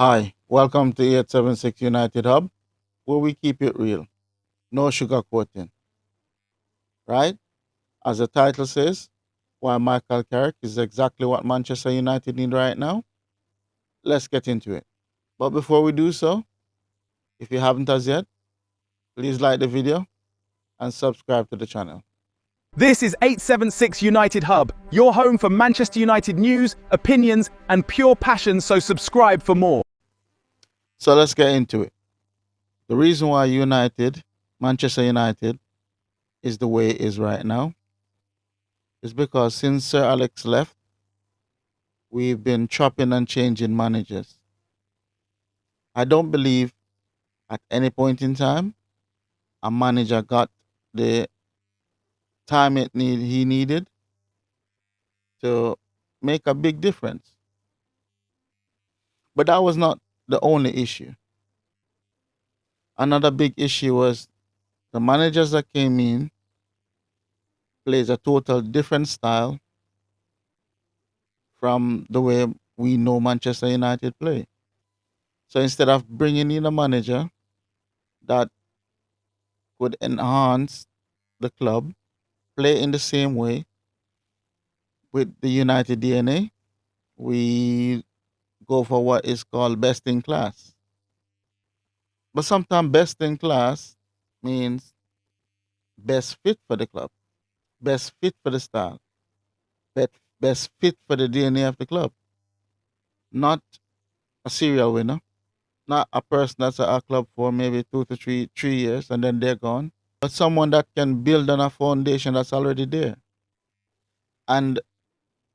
Hi, welcome to 876 United Hub, where we keep it real, no sugarcoating, right? As the title says, why Michael Carrick is exactly what Manchester United need right now. Let's get into it. But before we do so, if you haven't as yet, please like the video and subscribe to the channel. This is 876 United Hub, your home for Manchester United news, opinions, and pure passion, so subscribe for more. So let's get into it. The reason why Manchester United, is the way it is right now is because since Sir Alex left, we've been chopping and changing managers. I don't believe at any point in time a manager got the time he needed to make a big difference. But that was not the only issue. Another big issue was the managers that came in plays a total different style from the way we know Manchester United play. So instead of bringing in a manager that could enhance the club, play in the same way with the United DNA, we go for what is called best in class. But sometimes best in class means best fit for the club, best fit for the style, best fit for the DNA of the club. Not a serial winner, not a person that's at our club for maybe 2 to 3 years and then they're gone, but someone that can build on a foundation that's already there. And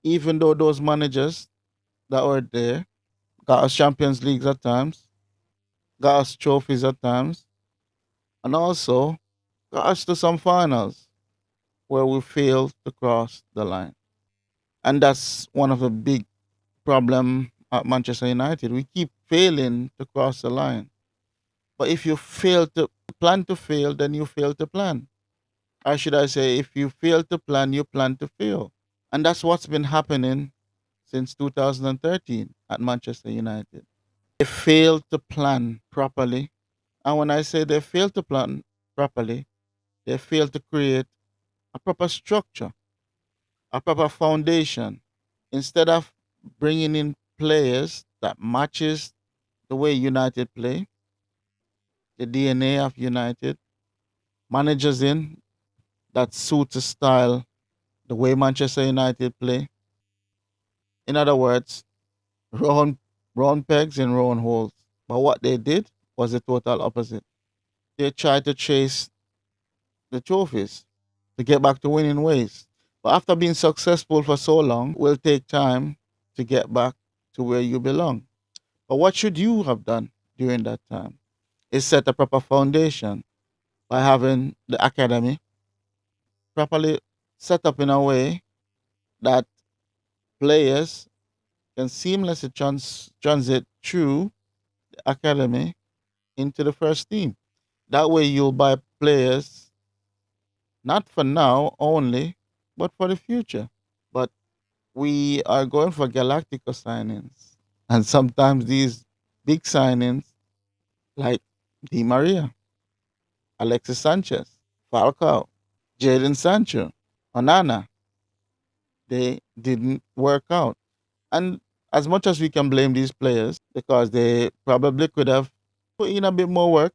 even though those managers that were there got us Champions Leagues at times, got us trophies at times, and also got us to some finals where we failed to cross the line. And that's one of the big problem at Manchester United. We keep failing to cross the line. But if you fail to plan to fail, then you fail to plan. Or should I say, if you fail to plan, you plan to fail. And that's what's been happening since 2013 at Manchester United. They failed to plan properly. And when I say they failed to plan properly, they failed to create a proper structure, a proper foundation. Instead of bringing in players that matches the way United play, the DNA of United, managers in that suits the style, the way Manchester United play. In other words, round round pegs in round holes. But what they did was the total opposite. They tried to chase the trophies to get back to winning ways. But after being successful for so long, it will take time to get back to where you belong. But what should you have done during that time? Is set a proper foundation by having the academy properly set up in a way that players can seamlessly transit through the academy into the first team. That way you'll buy players not for now only, but for the future. But we are going for Galactico signings. And sometimes these big signings like Di Maria, Alexis Sanchez, Falcao, Jadon Sancho, Onana, they didn't work out. And as much as we can blame these players because they probably could have put in a bit more work,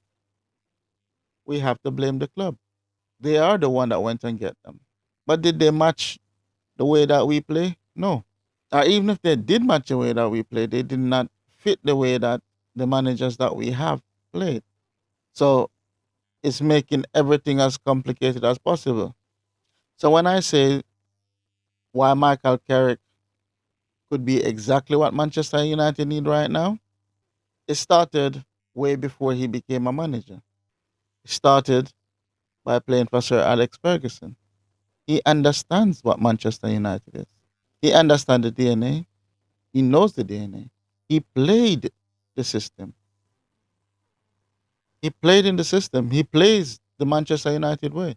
we have to blame the club. They are the one that went and get them. But did they match the way that we play? No. Even if they did match the way that we play, they did not fit the way that the managers that we have played. So it's making everything as complicated as possible. So when I say why Michael Carrick could be exactly what Manchester United need right now, it started way before he became a manager. It started by playing for Sir Alex Ferguson. He understands what Manchester United is. He understands the DNA. He knows the DNA. He played the system. He played in the system. He plays the Manchester United way.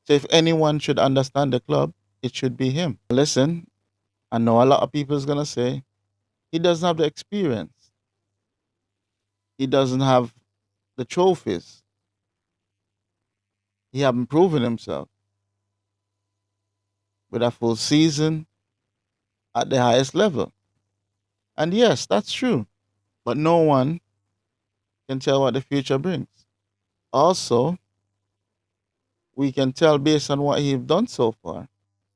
So if anyone should understand the club, it should be him. Listen, I know a lot of people is gonna say He doesn't have the experience. He doesn't have the trophies. He hasn't proven himself with a full season at the highest level. And yes, that's true. But no one can tell what the future brings. Also, we can tell based on what he's done so far.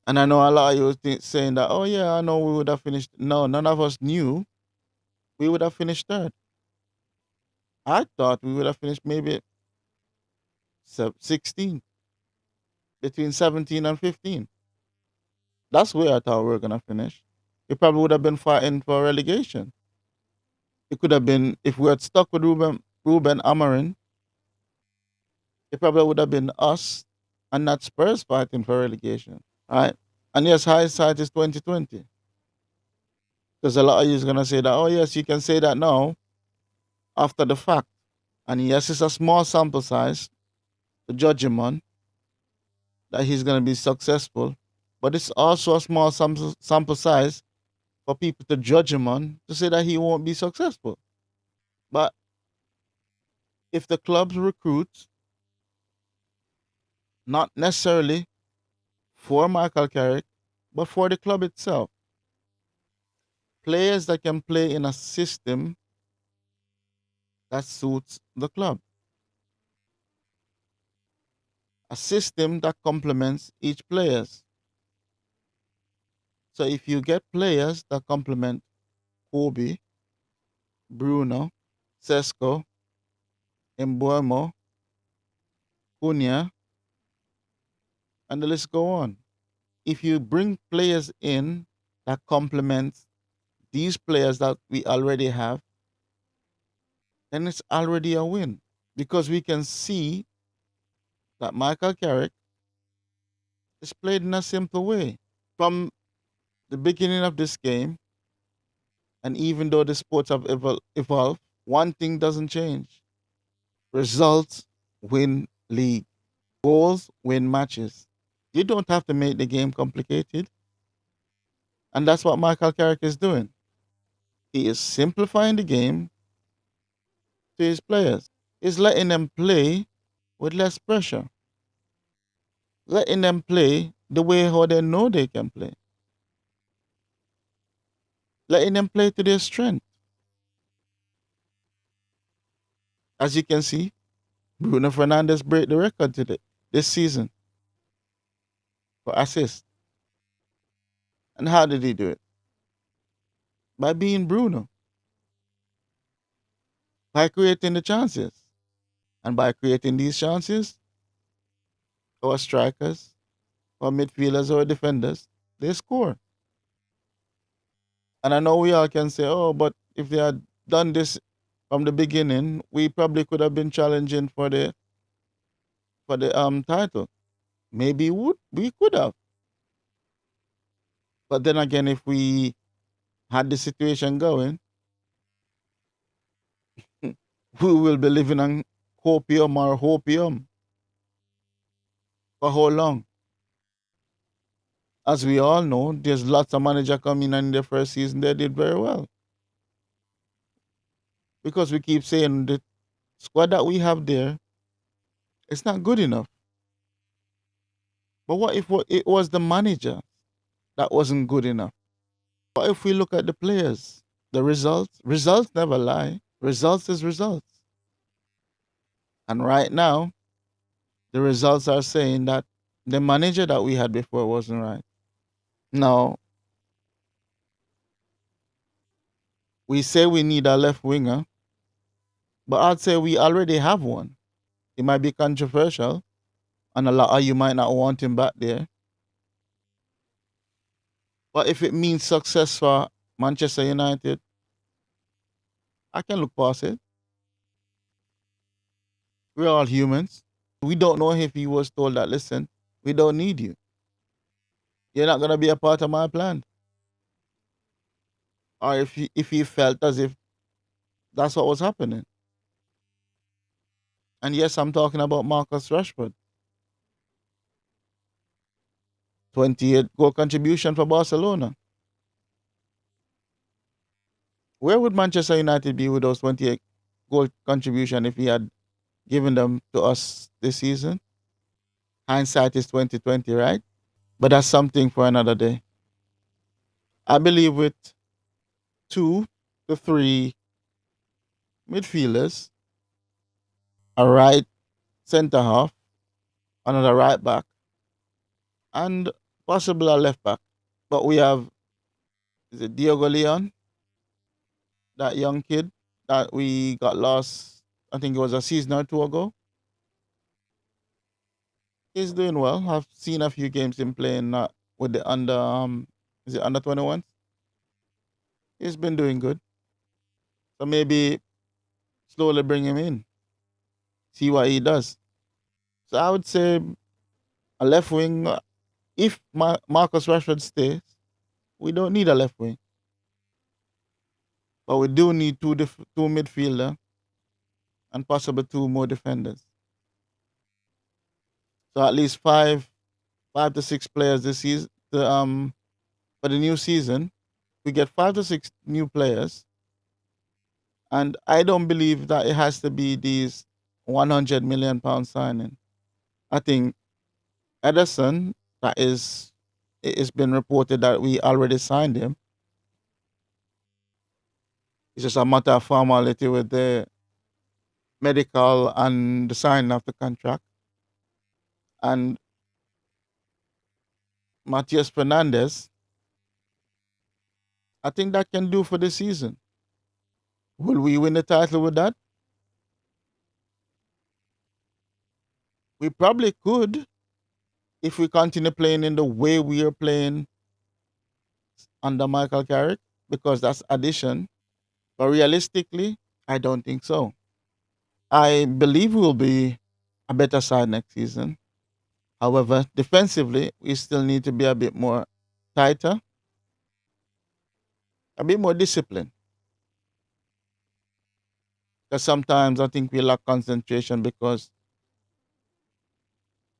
And I know a lot of you saying that, oh yeah, I know we would have finished. No, none of us knew we would have finished third. I thought we would have finished maybe 16, between 17 and 15. That's where I thought we were going to finish. We probably would have been fighting for relegation. It could have been, if we had stuck with Ruben Amorim, it probably would have been us and not Spurs fighting for relegation. Right? And yes, hindsight is 2020. Because a lot of you is gonna say that, oh yes, you can say that now after the fact. And yes, it's a small sample size to judge him on that he's gonna be successful. But it's also a small sample size for people to judge him on to say that he won't be successful. But if the clubs recruit, not necessarily for Michael Carrick, but for the club itself, players that can play in a system that suits the club, a system that complements each players. So if you get players that complement Kobe, Bruno, Sesko, Mbuemo, Cunha, and the list go on. If you bring players in that complement these players that we already have, then it's already a win because we can see that Michael Carrick is played in a simple way. From the beginning of this game, and even though the sports have evolved, one thing doesn't change. Results win league. Goals win matches. You don't have to make the game complicated. And that's what Michael Carrick is doing. He is simplifying the game to his players. He's letting them play with less pressure. Letting them play the way how they know they can play. Letting them play to their strength. As you can see, Bruno Fernandes break the record today, this season, for assists. And how did he do it? By being Bruno, by creating the chances. And by creating these chances, our strikers, our midfielders, our defenders, they score. And I know we all can say, oh, but if they had done this from the beginning, we probably could have been challenging for the title. Maybe we could have. But then again, if we had the situation going, we will be living on copium or hopium for how long? As we all know, there's lots of manager coming in their first season, they did very well. Because we keep saying the squad that we have there, it's not good enough. But what if it was the manager that wasn't good enough? What if we look at the players, the results? Results never lie. Results is results. And right now, the results are saying that the manager that we had before wasn't right. Now, we say we need a left winger, but I'd say we already have one. It might be controversial, and a lot of you might not want him back there. But if it means success for Manchester United, I can look past it. We're all humans. We don't know if he was told that, listen, we don't need you. You're not going to be a part of my plan. Or if he felt as if that's what was happening. And yes, I'm talking about Marcus Rashford. 28 goal contribution for Barcelona. Where would Manchester United be with those 28 goal contribution if he had given them to us this season? Hindsight is 2020, right? But that's something for another day. I believe with 2 to 3 midfielders, a right centre half, another right back, and possibly a left back. But we have, is it Diogo Leon, that young kid that we got lost, I think it was a season or two ago. He's doing well. I've seen a few games him playing with the under, is it under 21s? He's been doing good. So maybe slowly bring him in, see what he does. So I would say a left wing, if Marcus Rashford stays, we don't need a left wing. But we do need two midfielder and possibly two more defenders. So at least five to six players this season. For the new season, we get 5 to 6 new players, and I don't believe that it has to be these 100 million pound signing. I think Edison, that is, it's been reported that we already signed him. It's just a matter of formality with the medical and the signing of the contract. And Matias Fernandez, I think that can do for the season. Will we win the title with that? We probably could if we continue playing in the way we are playing under Michael Carrick, because that's addition. But realistically, I don't think so. I believe we will be a better side next season. However, defensively, we still need to be a bit more tighter, a bit more disciplined. Because sometimes I think we lack concentration because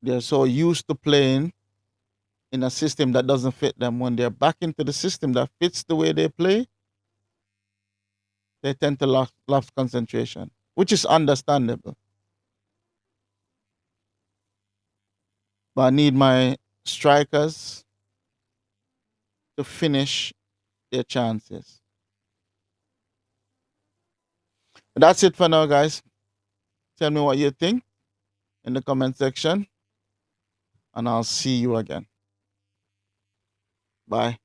they're so used to playing in a system that doesn't fit them. When they're back into the system that fits the way they play, they tend to lose concentration, which is understandable. But I need my strikers to finish their chances. That's it for now, guys. Tell me what you think in the comment section, and I'll see you again. Bye.